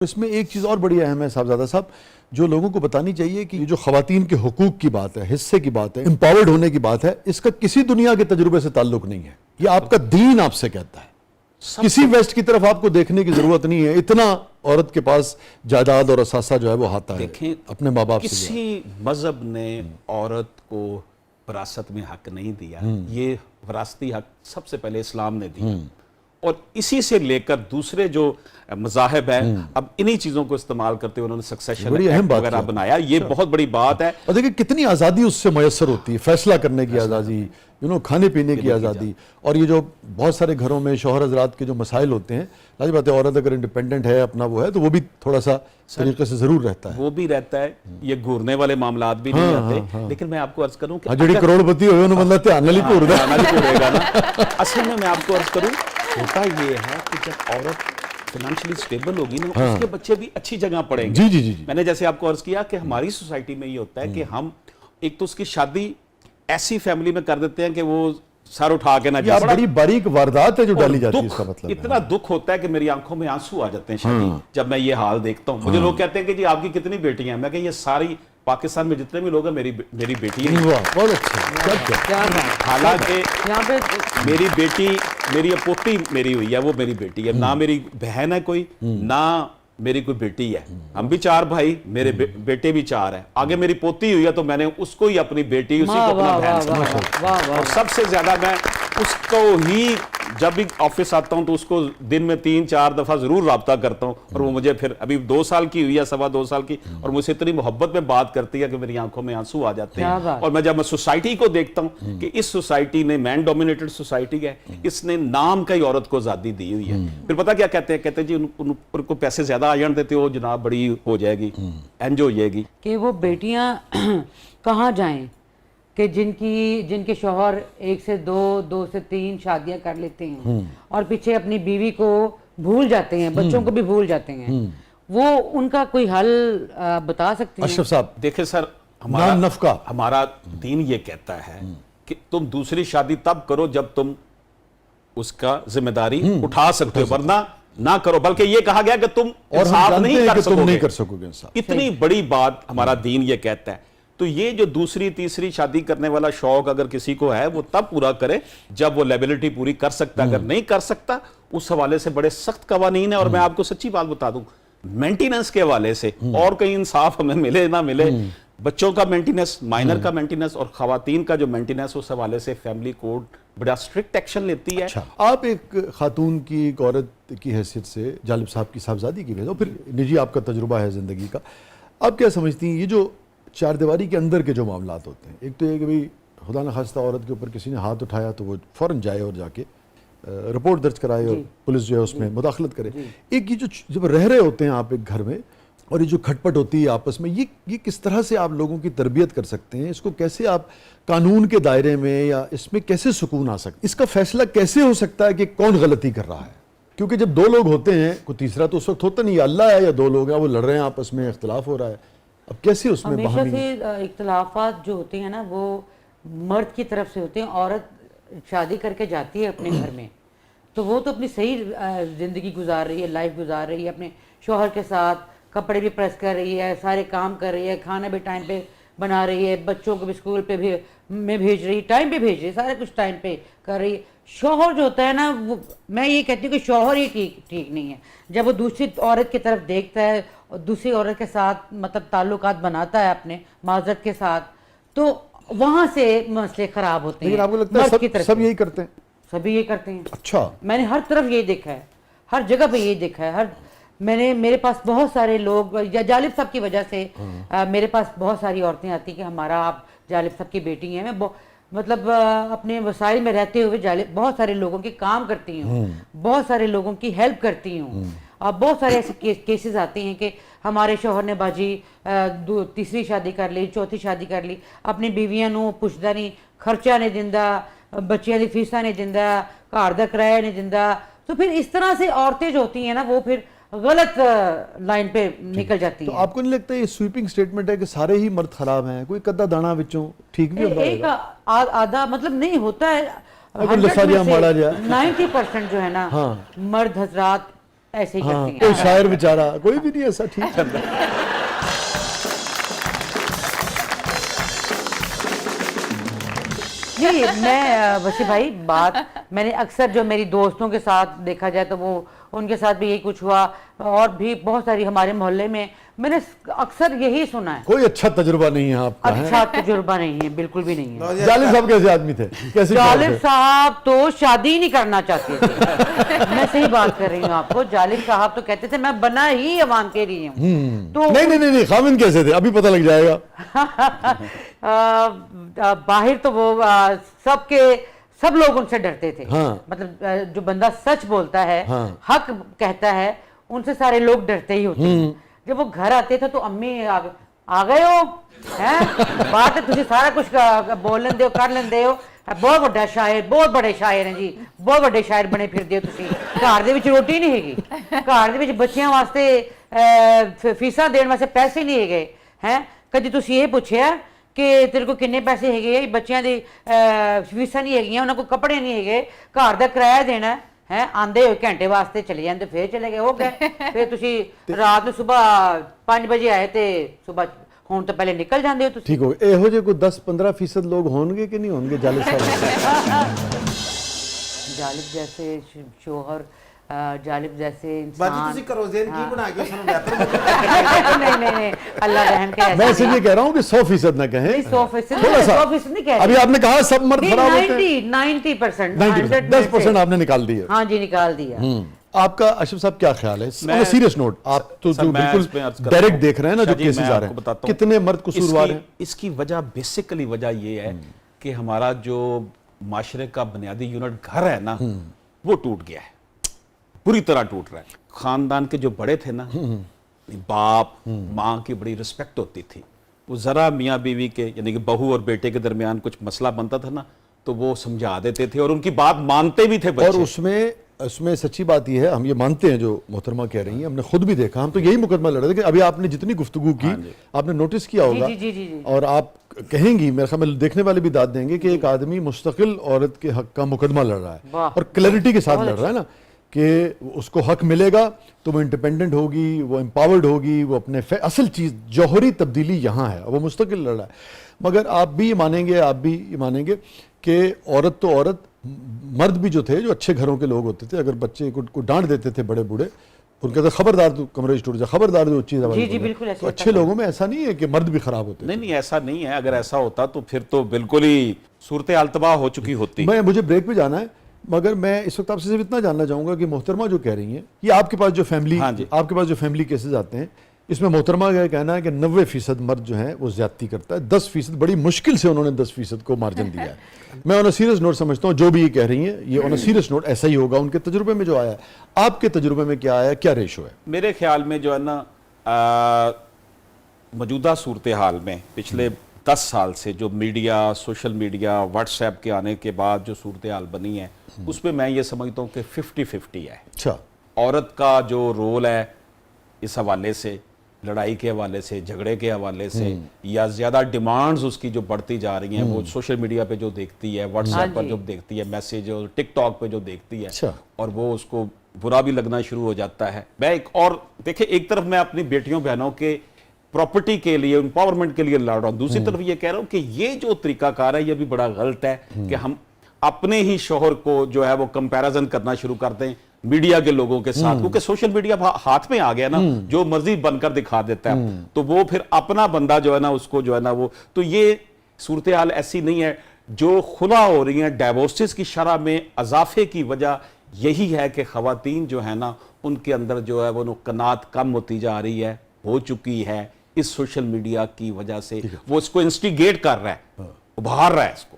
اس میں ایک چیز اور بڑی اہم ہے صاحبزادہ صاحب، جو لوگوں کو بتانی چاہیے کہ یہ جو خواتین کے حقوق کی بات ہے، حصے کی بات ہے، امپاورڈ ہونے کی بات ہے، اس کا کسی دنیا کے تجربے سے تعلق نہیں ہے. یہ آپ کا دین آپ سے کہتا ہے. کسی ویسٹ کی طرف آپ کو دیکھنے کی ضرورت نہیں ہے. اتنا عورت کے پاس جائیداد اور اثاثہ جو ہے وہ آتا ہے اپنے ماں باپ سے. کسی مذہب نے عورت کو وراثت میں حق نہیں دیا. یہ وراثتی حق سب سے پہلے اسلام نے دیا، اور اسی سے لے کر دوسرے جو مذاہب ہیں اب انہی چیزوں کو استعمال کرتے انہوں نے سکسیشن ایکٹ وغیرہ بنایا. یہ بہت بڑی بات ہے. اور دیکھیں کتنی آزادی اس سے میسر ہوتی ہے، فیصلہ کرنے کی آزادی، کھانے پینے کی آزادی. اور یہ جو بہت سارے گھروں میں شوہر حضرات کے جو مسائل ہوتے ہیں، لازم بات ہے عورت اگر انڈیپینڈنٹ ہے، اپنا وہ ہے، تو وہ بھی تھوڑا سا طریقے سے ضرور رہتا ہے. وہ بھی رہتا ہے. یہ گھورنے والے معاملات بھی نہیں آتے. لیکن میں آپ کو عرض کروں کہ جڑی کروڑ پتی ہوئے انہوں مطلب دھیان نال ہی گھور گا نا. اصل میں آپ کو عرض کروں، ہوتا یہ ہے کہ جب عورت فائنینشلی سٹیبل ہوگی نا، اس کے بچے بھی اچھی جگہ پڑھیں گے. جی. میں نے جیسے آپ کو عرض کیا کہ ہماری سوسائٹی میں یہ ہوتا ہے کہ ہم ایک تو اس کی شادی ایسی فیملی میں کر دیتے ہیں کہ وہ سر اٹھا کے نہ جائے. بڑی باریک واردات ہے جو ڈالی جاتی ہے. اس کا مطلب اتنا دکھ ہوتا ہے کہ میری آنکھوں میں آنسو آ جاتے ہیں شادی جب میں یہ حال دیکھتا ہوں. مجھے لوگ کہتے ہیں کہ جی آپ کی کتنی بیٹیاں ہیں؟ میں کہ یہ ساری پاکستان میں جتنے بھی لوگ ہیں میری بیٹی ہے. بہت اچھا. حالانکہ میری بیٹی، میری پوتی میری ہوئی ہے، وہ میری بیٹی ہے. نہ میری بہن ہے کوئی، نہ میری کوئی بیٹی ہے. ہم بھی 4 بھائی، میرے بیٹے بھی 4 ہیں. آگے میری پوتی ہوئی ہے تو میں نے اس کو ہی اپنی بیٹی، اسی کو اپنا بہن سمجھا. اور سب سے زیادہ میں اس کو ہی جب بھی آفس آتا ہوں تو اس کو دن میں 3-4 دفعہ ضرور رابطہ کرتا ہوں. اور وہ مجھے پھر ابھی 2 سال کی ہوئی ہے، 2.25 سال کی، اور مجھ سے اتنی محبت میں بات کرتی ہے کہ میری آنکھوں میں آنسو آ جاتے ہیں. اور میں جب میں سوسائٹی کو دیکھتا ہوں کہ اس سوسائٹی نے مین ڈومینیٹڈ سوسائٹی ہے، اس نے نام کا ہی عورت کو آزادی دی ہوئی ہے. پھر پتہ کیا کہتے ہیں؟ کہتے ہیں جی ان کو پیسے زیادہ آ جان دیتے ہو جناب، بڑی ہو جائے گی، انج ہو جائے گی. کہ وہ بیٹیاں کہاں جائیں کہ جن کے شوہر 1 سے 2 سے 3 شادیاں کر لیتے ہیں اور پیچھے اپنی بیوی کو بھول جاتے ہیں، بچوں کو بھی بھول جاتے ہیں. وہ ان کا کوئی حل بتا سکتے ہیں؟ اشرف صاحب دیکھیں سر، ہمارا دین یہ کہتا ہے کہ تم دوسری شادی تب کرو جب تم اس کا ذمہ داری اٹھا سکتے ہو، ورنہ نہ کرو. بلکہ یہ کہا گیا کہ تم انصاف نہیں کر سکو گے. اتنی بڑی بات ہمارا دین یہ کہتا ہے. تو یہ جو دوسری تیسری شادی کرنے والا شوق اگر کسی کو ہے، وہ تب پورا کرے جب وہ لیبلٹی پوری کر سکتا ہے. اگر نہیں کر سکتا، اس حوالے سے بڑے سخت قوانین ہیں. اور میں آپ کو سچی بات بتا دوں، مینٹیننس کے حوالے سے اور کہیں انصاف ہمیں ملے نہ ملے، بچوں کا مینٹیننس، مائنر کا مینٹیننس اور خواتین کا جو مینٹیننس، اس حوالے سے فیملی کوڈ بڑا اسٹرکٹ ایکشن لیتی ہے. آپ ایک خاتون کی، ایک عورت کی حیثیت سے جالب صاحب کی صاحبزادی کی وجہ، پھر نجی آپ کا تجربہ ہے زندگی کا، آپ کیا سمجھتی ہیں یہ جو 4 دیواری کے اندر کے جو معاملات ہوتے ہیں؟ ایک تو یہ کہ بھئی خدا نخواستہ عورت کے اوپر کسی نے ہاتھ اٹھایا تو وہ فوراً جائے اور جا کے رپورٹ درج کرائے اور پولیس جو ہے اس میں مداخلت کرے. ایک یہ جو جب رہ رہے ہوتے ہیں آپ ایک گھر میں، اور یہ جو کھٹ پٹ ہوتی ہے آپس میں، یہ کس طرح سے آپ لوگوں کی تربیت کر سکتے ہیں؟ اس کو کیسے آپ قانون کے دائرے میں، یا اس میں کیسے سکون آ سکتا ہے؟ اس کا فیصلہ کیسے ہو سکتا ہے کہ کون غلطی کر رہا ہے؟ کیونکہ جب 2 لوگ ہوتے ہیں، کوئی تیسرا تو اس وقت ہوتا نہیں، اللہ ہے یا 2 لوگ ہیں وہ لڑ رہے ہیں آپس میں، اختلاف ہو رہا ہے، اب کیسے اس میں ہمیشہ سے اختلافات جو ہوتے ہیں نا وہ مرد کی طرف سے ہوتے ہیں. عورت شادی کر کے جاتی ہے اپنے گھر میں، تو وہ تو اپنی صحیح زندگی گزار رہی ہے، لائف گزار رہی ہے اپنے شوہر کے ساتھ، کپڑے بھی پریس کر رہی ہے، سارے کام کر رہی ہے، کھانا بھی ٹائم پہ بنا رہی ہے، بچوں کو بھی اسکول پہ بھی میں بھیج رہی، ٹائم پہ بھیج رہی ہے، سارا کچھ ٹائم پہ کر رہی ہے. شوہر جو ہوتا ہے نا، وہ میں یہ کہتی ہوں کہ شوہر ہی ٹھیک نہیں ہے. جب وہ دوسری عورت کی طرف دیکھتا ہے اور دوسری عورت کے ساتھ مطلب تعلقات بناتا ہے اپنے معذرت کے ساتھ، تو وہاں سے مسئلے خراب ہوتے ہیں. لیکن آپ کو لگتا ہے سب یہی کرتے ہیں؟ سبھی یہ کرتے ہیں. اچھا، میں نے ہر طرف یہی دیکھا ہے، ہر جگہ پہ یہی دیکھا ہے. میرے پاس بہت سارے لوگ، جالب صاحب کی وجہ سے میرے پاس بہت ساری عورتیں آتی کہ ہمارا آپ جالب صاحب کی بیٹی ہیں. میں مطلب اپنے وسائل میں رہتے ہوئے بہت سارے لوگوں کے کام کرتی ہوں، بہت سارے لوگوں کی ہیلپ کرتی ہوں. اور بہت سارے ایسے کیسز آتے ہیں کہ ہمارے شوہر نے باجی 3ری شادی کر لی، 4تھی شادی کر لی، اپنی بیویاں نو پوچھدا نہیں، خرچہ نہیں دیندا، بچیاں دی فیساں نہیں دیندا، گھر دا کرایہ نہیں دیندا. تو پھر اس طرح سے عورتیں جو ہوتی ہیں نا، وہ پھر غلط لائن پہ نکل جاتی ہیں. تو آپ کو نہیں لگتا یہ سویپنگ سٹیٹمنٹ ہے کہ سارے ہی مرد خراب ہیں؟ کوئی کدہ دانا وچوں ٹھیک بھی ہوتا ہے؟ ایک آدھا مطلب نہیں ہوتا ہے. 90% جو ہے نا مرد حضرات ایسے ہی ہاں کرتی ہیں. کوئی شاعر بیچارہ کوئی بھی نہیں ایسا ٹھیک ہے. نہیں میں وسیع بھائی بات میں نے اکثر جو میری دوستوں کے ساتھ دیکھا جائے تو وہ ان کے ساتھ بھی یہی کچھ ہوا, اور بھی بہت ساری ہمارے محلے میں میں نے اکثر یہی سنا ہے. کوئی اچھا تجربہ نہیں ہے آپ کا. اچھا تجربہ نہیں ہے, بالکل بھی نہیں ہے. جالب صاحب کیسے آدمی تھے, کیسے جالب صاحب تو شادی نہیں کرنا چاہتے تھے. میں صحیح بات کر رہی ہوں آپ کو. جالب صاحب تو کہتے تھے میں بنا ہی عوام کے لیے ہوں. تو نہیں خامن کیسے تھے ابھی پتہ لگ جائے گا. باہر تو وہ سب لوگ ان سے ڈرتے تھے. مطلب جو بندہ سچ بولتا ہے, حق کہتا ہے, ان سے سارے لوگ ڈرتے ہی ہوتے ہیں. جب وہ گھر آتے تھے تو امی آ گئے ہو بات ہے تجھے سارا کچھ بول لیندے ہو کر لیندے ہو, بہت بڑا شاعر, بہت بڑے شاعر ہیں جی, بہت بڑے شاعر بنے پھردے ہو تسی. گھر دے وچ روٹی نہیں ਹੈਗੀ, گھر دے وچ بچیاں واسطے فیساں دین واسطے پیسے نہیں ਹੈਗੇ ہیں. کدی تسی یہ پوچھیا کہ تیرے کو کنے پیسے ਹੈਗੇ, بچیاں دی فیساں نہیں ਹੈਗੀਆਂ, انہاں کو کپڑے نہیں ਹੈਗੇ, گھر دا کرایہ دینا ہے, آندے ہوئے گھنٹے واسطے چلے جاندے پھر چلے گئے ہو گئے. پھر تسی رات نو صبح 5 بجے آئے تے صبح ہون تو پہلے نکل جاندے ہو تسی. ٹھیک ہو گئے یہو جے کوئی 10-15% لوگ ہون گے کہ نہیں ہون گے جالب صاحب. جالب جیسے شوہر, جالب جیسے باجی انسان. تسی کرو ذہن کی بنا کے سنو بہتر. نہیں اللہ رحم کے میں اس لیے کہہ رہا ہوں کہ 100% نہ کہیں, 100% نہیں کہہ ابھی آپ نے کہا سب مرد خراب ہوتے ہیں. 90% 10% آپ نے نکال دی ہے. ہاں جی نکال دیا. آپ کا اشرف صاحب کیا خیال ہے سیریس نوٹ, آپ تو بالکل ڈائریکٹ دیکھ رہے ہیں نا جو کیسز آ رہے ہیں, کتنے مرد قصوروار ہیں؟ اس کی وجہ بیسیکلی وجہ یہ ہے کہ ہمارا جو معاشرے کا بنیادی یونٹ گھر ہے نا وہ ٹوٹ گیا ہے, پوری طرح ٹوٹ رہا ہے. خاندان کے جو بڑے تھے نا, باپ ماں کی بڑی رسپیکٹ ہوتی تھی. وہ ذرا میاں بیوی کے یعنی کہ بہو اور بیٹے کے درمیان کچھ مسئلہ بنتا تھا نا تو وہ سمجھا دیتے تھے اور ان کی بات مانتے بھی تھے بچے. اور اس میں سچی بات یہ ہے, ہم یہ مانتے ہیں جو محترمہ کہہ رہی ہیں, ہم نے خود بھی دیکھا, ہم تو یہی مقدمہ لڑ رہے تھے کہ ابھی آپ نے جتنی گفتگو کی آپ نے نوٹس کیا ہوگا اور آپ کہیں گی, میرے خیال میں دیکھنے والے بھی داد دیں گے کہ ایک آدمی مستقل عورت کے حق کا مقدمہ لڑ رہا ہے اور کلیئرٹی کے ساتھ لڑ رہا ہے نا کہ اس کو حق ملے گا تو وہ انڈیپینڈنٹ ہوگی, وہ امپاورڈ ہوگی, وہ اپنے اصل چیز جوہری تبدیلی یہاں ہے, وہ مستقل لڑ رہا ہے. مگر آپ بھی یہ مانیں گے, آپ بھی یہ مانیں گے کہ عورت تو عورت, مرد بھی جو تھے جو اچھے گھروں کے لوگ ہوتے تھے, اگر بچے کو ڈانٹ دیتے تھے بڑے بوڑھے, ان کہتے خبردار تو کمرے ٹوٹ جائے, خبردار جو چیز ہے, تو اچھے لوگوں میں ایسا نہیں ہے کہ مرد بھی خراب ہوتے. نہیں ایسا نہیں ہے, اگر ایسا ہوتا تو پھر تو بالکل ہی صورتحال تباہ ہو چکی ہوتی. مجھے بریک پہ جانا ہے, مگر میں اس وقت آپ سے صرف اتنا جاننا چاہوں گا کہ محترمہ جو کہہ رہی ہیں, یہ آپ کے پاس جو فیملی کیسز آتے ہیں, اس میں محترمہ کا کہنا ہے کہ 90% مرد جو ہیں وہ زیادتی کرتا ہے, 10% بڑی مشکل سے انہوں نے 10% کو مارجن دیا ہے. میں آن اے سیریس نوٹ سمجھتا ہوں جو بھی یہ کہہ رہی ہیں یہ آن اے سیریس نوٹ ایسا ہی ہوگا, ان کے تجربے میں جو آیا ہے. آپ کے تجربے میں کیا آیا, کیا ریشو ہے؟ میرے خیال میں جو ہے نا موجودہ صورتحال میں پچھلے 10 سال سے جو media, social media, what's app کے آنے کے بعد جو صورتحال بنی ہے اس پہ میں یہ سمجھتا ہوں کہ 50-50 ہے. اچھا, عورت کا جو رول ہے اس حوالے سے, لڑائی کے حوالے سے, جھگڑے کے حوالے سے, یا زیادہ ڈیمانڈز اس کی جو بڑھتی جا رہی ہیں, وہ سوشل میڈیا پہ جو دیکھتی ہے, واٹس ایپ پر جو دیکھتی ہے میسیج, اور ٹک ٹاک پہ جو دیکھتی ہے, اور وہ اس کو برا بھی لگنا شروع ہو جاتا ہے. میں دیکھیں ایک طرف میں اپنی بیٹیوں بہنوں کے پراپرٹی کے لیے, امپاورمنٹ کے لیے لڑ رہا ہوں, دوسری طرف یہ کہہ رہا ہوں کہ یہ جو طریقہ کار ہے یہ بھی بڑا غلط ہے کہ ہم اپنے ہی شوہر کو جو ہے وہ کمپیریزن کرنا شروع کر دیں میڈیا کے لوگوں کے ساتھ, کیونکہ سوشل میڈیا ہاتھ میں آ گیا نا, جو مرضی بن کر دکھا دیتا ہے, تو وہ پھر اپنا بندہ جو ہے نا اس کو جو ہے نا وہ, تو یہ صورتحال ایسی نہیں ہے. جو خلا ہو رہی ہیں ڈائیورسز کی شرح میں اضافے کی وجہ یہی ہے کہ خواتین جو ہے نا ان کے اندر جو ہے وہ قناعت کم ہوتی جا رہی ہے, ہو چکی ہے اس سوشل میڈیا کی وجہ سے. وہ اس کو انسٹیگیٹ کر رہا ہے, ابھار رہا ہے اس کو.